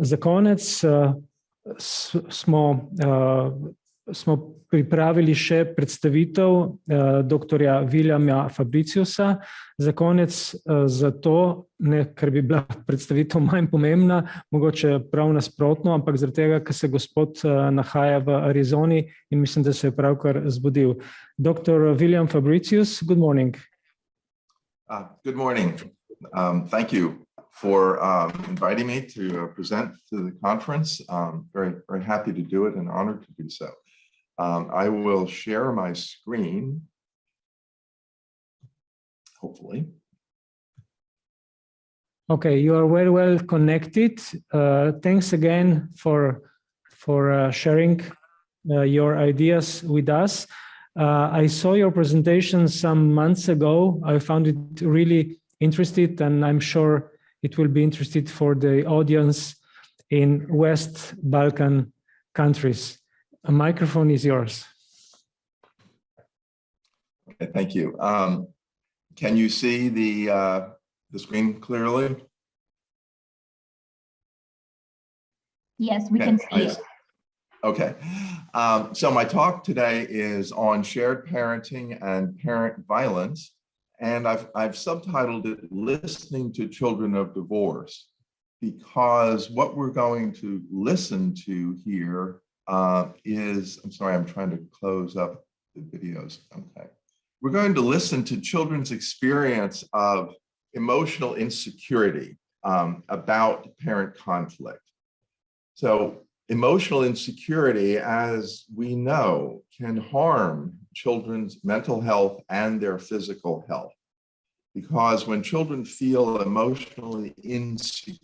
Za konec smo pripravili še predstavitev doktorja Williama Fabriciusa. Za konec zato, ne ker bi bila predstavitev manj pomembna, mogoče prav nasprotno, ampak zaradi tega, ker se gospod nahaja v Arizoni in mislim, da se je pravkar zbudil. Dr. William Fabricius, good morning. Good morning. Thank you for inviting me to present to the conference. Very, very happy to do it and honored to do so. I will share my screen, hopefully. Okay, you are very well connected. Thanks again for sharing your ideas with us. I saw your presentation some months ago. I found it really interesting, and I'm sure it will be interesting for the audience in West Balkan countries. A microphone is yours. Okay, thank you. Can you see the screen clearly? Yes, we can see it. Okay. So my talk today is on shared parenting and parent violence, and I've subtitled it "Listening to Children of Divorce," because what we're going to listen to here is, I'm sorry, I'm trying to close up the videos. Okay. We're going to listen to children's experience of emotional insecurity about parent conflict. So emotional insecurity, as we know, can harm children's mental health and their physical health. Because when children feel emotionally insecure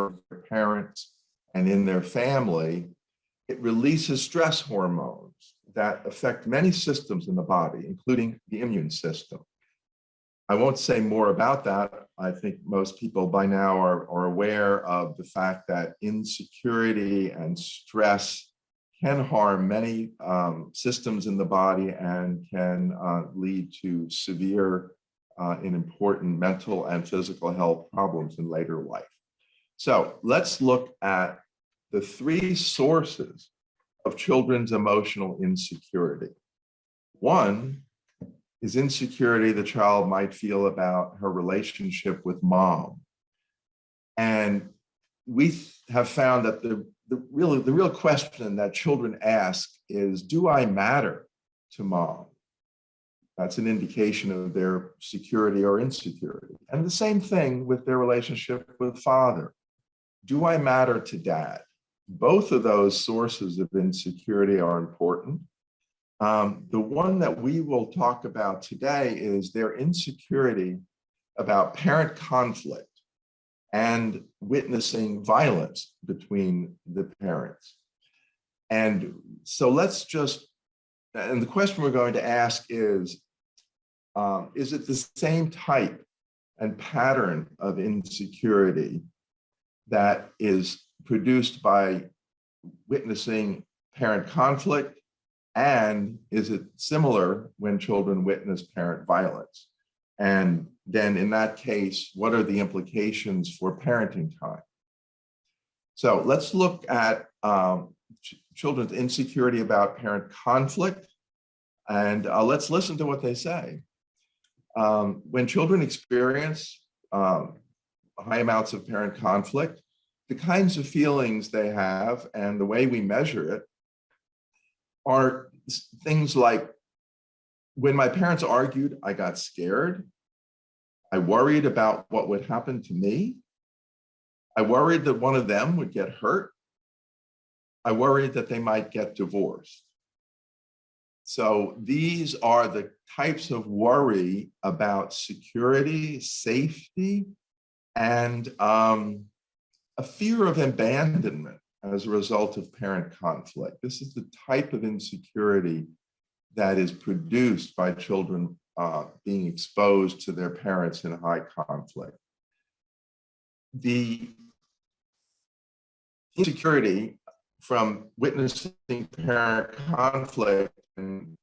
with their parents and in their family, it releases stress hormones that affect many systems in the body, including the immune system. I won't say more about that. I think most people by now are aware of the fact that insecurity and stress can harm many systems in the body and can lead to severe and important mental and physical health problems in later life. So let's look at the three sources of children's emotional insecurity. One is insecurity the child might feel about her relationship with mom. And we have found that the real question that children ask is, do I matter to mom? That's an indication of their security or insecurity. And the same thing with their relationship with father. Do I matter to dad? Both of those sources of insecurity are important. The one that we will talk about today is their insecurity about parent conflict and witnessing violence between the parents. And so let's just, and the question we're going to ask is it the same type and pattern of insecurity that is produced by witnessing parent conflict, and is it similar when children witness parent violence? And then in that case, what are the implications for parenting time? So let's look at children's insecurity about parent conflict, and let's listen to what they say. When children experience high amounts of parent conflict, the kinds of feelings they have and the way we measure it are things like, when my parents argued, I got scared. I worried about what would happen to me. I worried that one of them would get hurt. I worried that they might get divorced. So these are the types of worry about security, safety, and a fear of abandonment as a result of parent conflict. This is the type of insecurity that is produced by children being exposed to their parents in high conflict. The insecurity from witnessing parent conflict in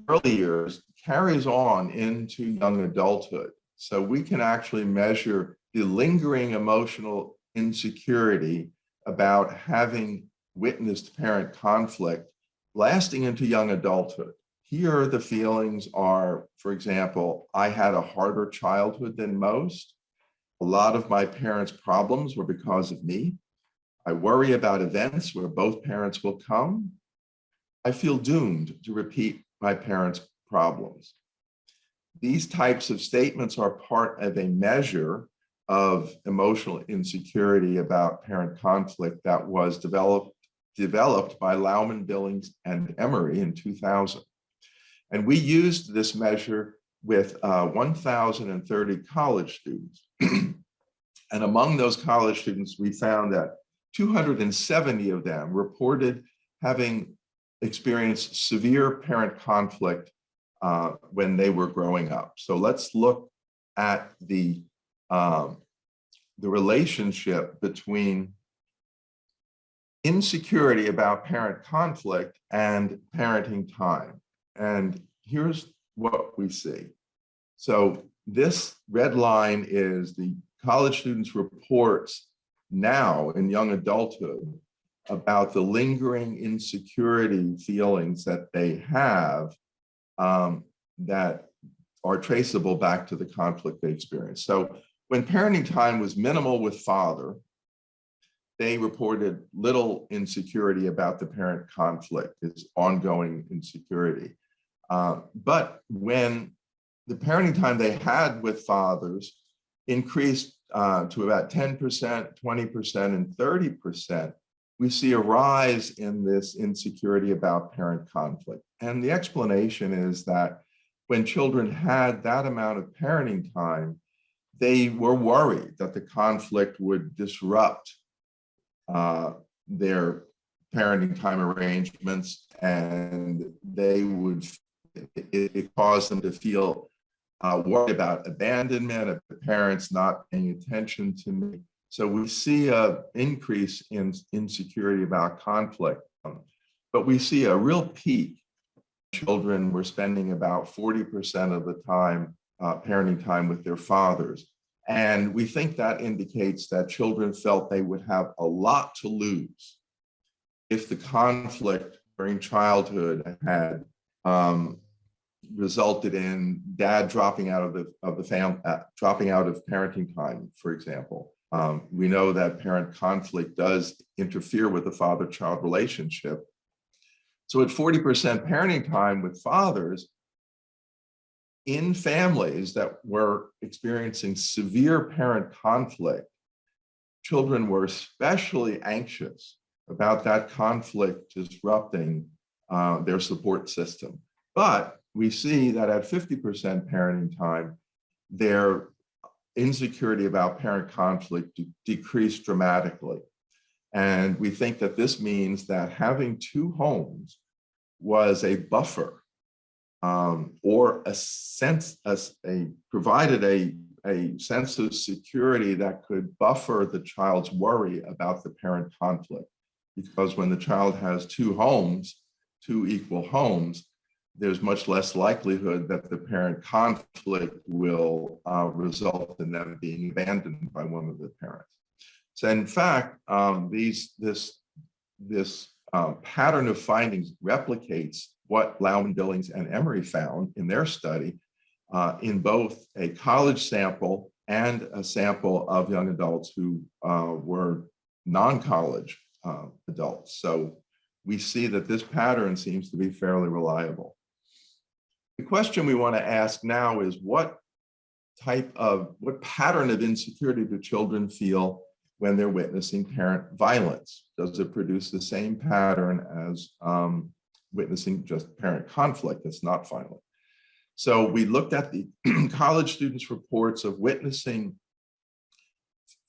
early years carries on into young adulthood. So we can actually measure the lingering emotional insecurity about having witnessed parent conflict lasting into young adulthood. Here, the feelings are, for example, I had a harder childhood than most. A lot of my parents' problems were because of me. I worry about events where both parents will come. I feel doomed to repeat my parents' problems. These types of statements are part of a measure of emotional insecurity about parent conflict that was developed by Laumann, Billings, and Emery in 2000. And we used this measure with 1,030 college students. And among those college students, we found that 270 of them reported having experienced severe parent conflict when they were growing up. So let's look at the relationship between insecurity about parent conflict and parenting time. And here's what we see. So this red line is the college students' reports now in young adulthood about the lingering insecurity feelings that they have that are traceable back to the conflict they experienced. So when parenting time was minimal with father, they reported little insecurity about the parent conflict, this ongoing insecurity. But when the parenting time they had with fathers increased to about 10%, 20%, and 30%, we see a rise in this insecurity about parent conflict. And the explanation is that when children had that amount of parenting time, they were worried that the conflict would disrupt their parenting time arrangements, and it caused them to feel worried about abandonment, of the parents not paying attention to me. So we see an increase in insecurity about conflict, but we see a real peak. Children were spending about 40% of the time, parenting time with their fathers. And we think that indicates that children felt they would have a lot to lose if the conflict during childhood had resulted in dad dropping out of the family, dropping out of parenting time, for example. We know that parent conflict does interfere with the father-child relationship. So at 40% parenting time with fathers, in families that were experiencing severe parent conflict, children were especially anxious about that conflict disrupting their support system. But we see that at 50% parenting time, their insecurity about parent conflict decreased dramatically. And we think that this means that having two homes was a buffer or provided a sense of security that could buffer the child's worry about the parent conflict. Because when the child has two homes, two equal homes, there's much less likelihood that the parent conflict will result in them being abandoned by one of the parents. So in fact, this pattern of findings replicates what Laumann, Billings, and Emery found in their study in both a college sample and a sample of young adults who were non-college adults. So we see that this pattern seems to be fairly reliable. The question we want to ask now is what pattern of insecurity do children feel when they're witnessing parent violence? Does it produce the same pattern as witnessing just parent conflict that's not violent? So we looked at the college students' reports of witnessing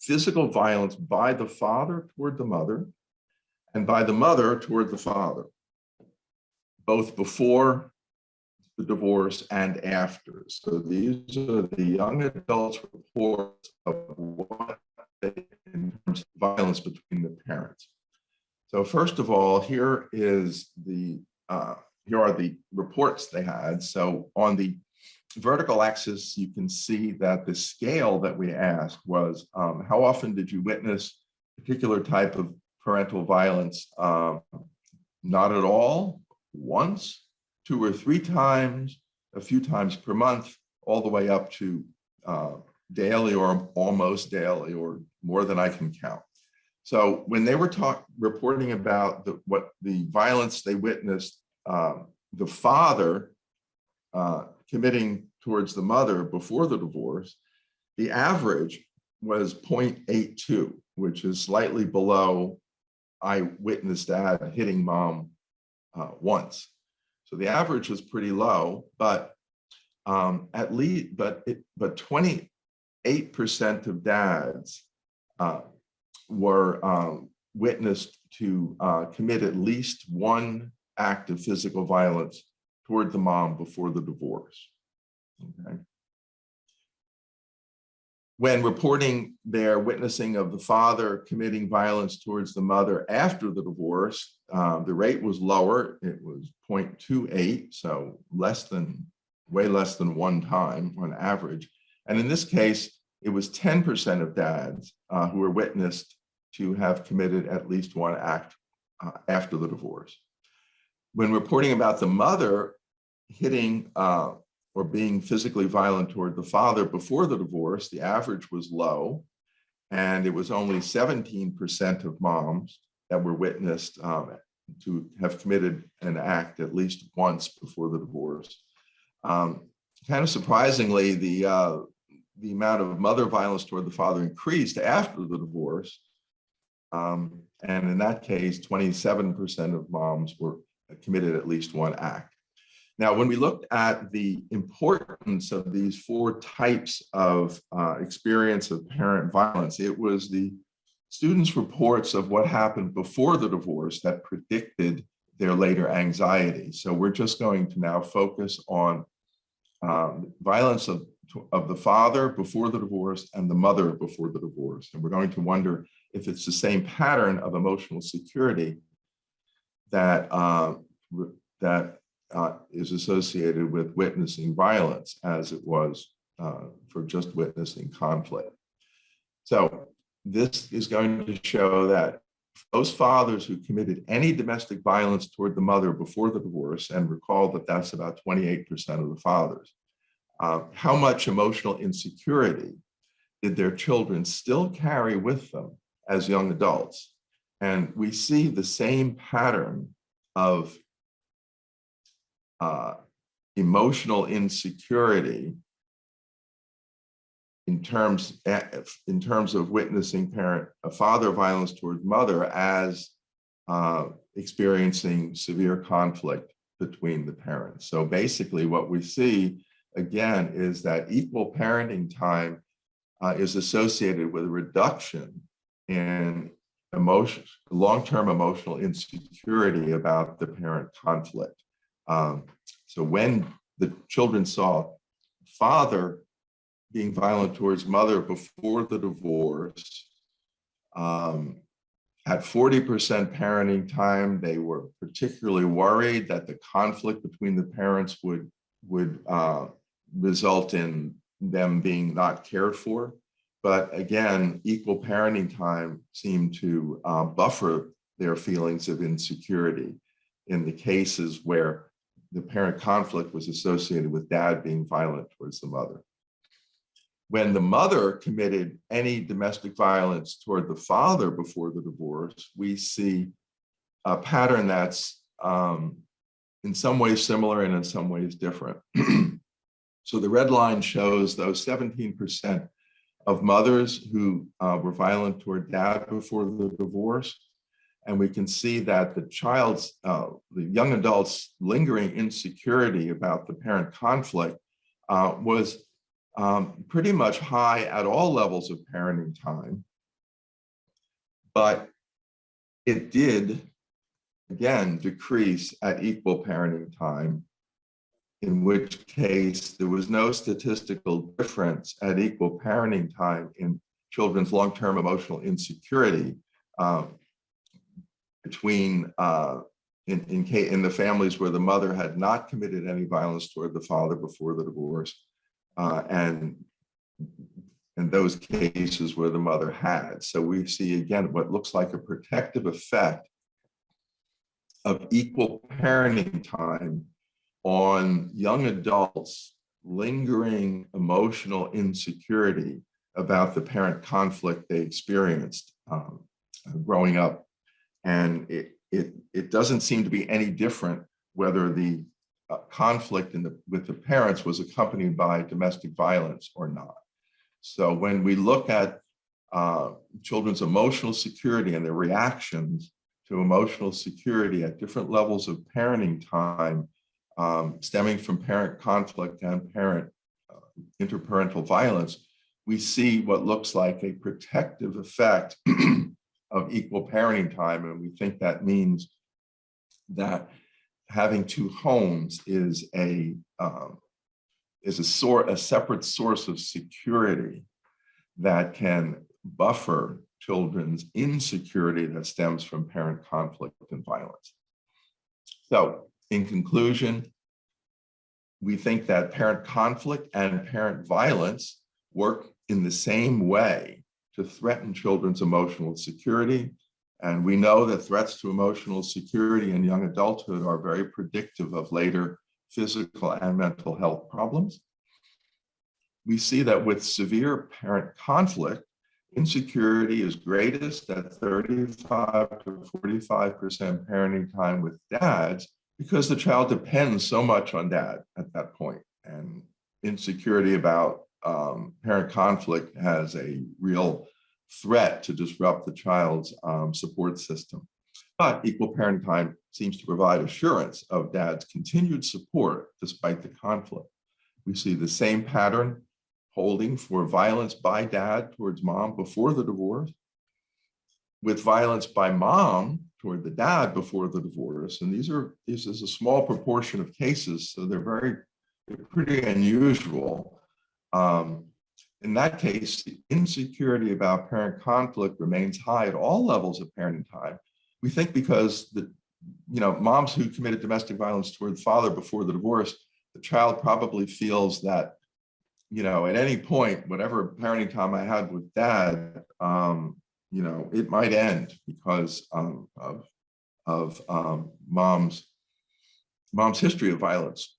physical violence by the father toward the mother and by the mother toward the father, both before the divorce and after. So these are the young adults' reports of what in terms of violence between the parents. So first of all, here are the reports they had. So on the vertical axis, you can see that the scale that we asked was how often did you witness a particular type of parental violence? Not at all, once, 2 or 3 times, a few times per month, all the way up to daily or almost daily or more than I can count. So when they were reporting about what the violence they witnessed, the father committing towards the mother before the divorce, the average was 0.82, which is slightly below I witnessed dad hitting mom once. So the average was pretty low, but at least, but 28% of dads were witnessed to commit at least one act of physical violence toward the mom before the divorce. Okay. When reporting their witnessing of the father committing violence towards the mother after the divorce, the rate was lower. It was 0.28, so way less than 1 time on average. And in this case, it was 10% of dads who were witnessed to have committed at least one act after the divorce. When reporting about the mother hitting or being physically violent toward the father before the divorce, the average was low, and it was only 17% of moms that were witnessed to have committed an act at least once before the divorce. Kind of surprisingly, the amount of mother violence toward the father increased after the divorce, and in that case, 27% of moms were committed at least one act. Now, when we looked at the importance of these 4 types of experience of parent violence, it was the students' reports of what happened before the divorce that predicted their later anxiety. So we're just going to now focus on violence of the father before the divorce and the mother before the divorce. And we're going to wonder if it's the same pattern of emotional security that is associated with witnessing violence as it was for just witnessing conflict. So this is going to show that those fathers who committed any domestic violence toward the mother before the divorce, and recall that that's about 28% of the fathers, how much emotional insecurity did their children still carry with them as young adults? And we see the same pattern of emotional insecurity in terms of witnessing father violence towards mother as experiencing severe conflict between the parents. So basically what we see again is that equal parenting time is associated with a reduction in long-term emotional insecurity about the parent conflict. So when the children saw father being violent towards mother before the divorce, at 40% parenting time, they were particularly worried that the conflict between the parents would result in them being not cared for. But again, equal parenting time seemed to buffer their feelings of insecurity in the cases where the parent conflict was associated with dad being violent towards the mother. When the mother committed any domestic violence toward the father before the divorce, we see a pattern that's in some ways similar and in some ways different. So the red line shows those 17% of mothers who were violent toward dad before the divorce. And we can see that the young adult's lingering insecurity about the parent conflict was pretty much high at all levels of parenting time. But it did, again, decrease at equal parenting time, in which case there was no statistical difference at equal parenting time in children's long-term emotional insecurity between in the families where the mother had not committed any violence toward the father before the divorce, and in those cases where the mother had. So we see again what looks like a protective effect of equal parenting time on young adults' lingering emotional insecurity about the parent conflict they experienced growing up. And it doesn't seem to be any different whether the conflict with the parents was accompanied by domestic violence or not. So when we look at children's emotional security and their reactions to emotional security at different levels of parenting time, stemming from parent conflict and parent interparental violence, we see what looks like a protective effect of equal parenting time. And we think that means that having two homes is a separate source of security that can buffer children's insecurity that stems from parent conflict and violence. So in conclusion, we think that parent conflict and parent violence work in the same way to threaten children's emotional security. And we know that threats to emotional security in young adulthood are very predictive of later physical and mental health problems. We see that with severe parent conflict, insecurity is greatest at 35 to 45% parenting time with dads, because the child depends so much on dad at that point. And insecurity about parent conflict has a real threat to disrupt the child's support system. But equal parenting time seems to provide assurance of dad's continued support despite the conflict. We see the same pattern holding for violence by dad towards mom before the divorce, with violence by mom toward the dad before the divorce. And this is a small proportion of cases, so they're pretty unusual. In that case, the insecurity about parent conflict remains high at all levels of parenting time. We think because moms who committed domestic violence toward the father before the divorce, the child probably feels that, at any point, whatever parenting time I had with dad, it might end because of mom's history of violence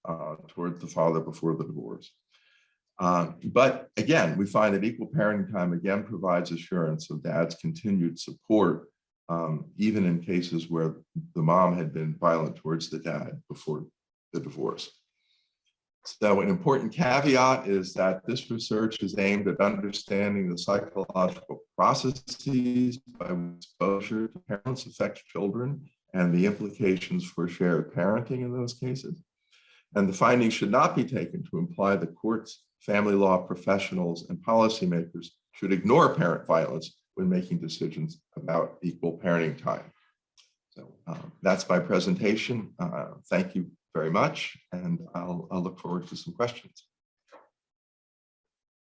toward the father before the divorce. But again, we find that equal parenting time again provides assurance of dad's continued support, even in cases where the mom had been violent towards the dad before the divorce. So an important caveat is that this research is aimed at understanding the psychological processes by which exposure to parents affects children and the implications for shared parenting in those cases. And the findings should not be taken to imply that courts, family law professionals, and policymakers should ignore parent violence when making decisions about equal parenting time. So that's my presentation. Thank you very much, and I'll look forward to some questions.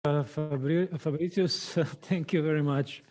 Fabricius, thank you very much.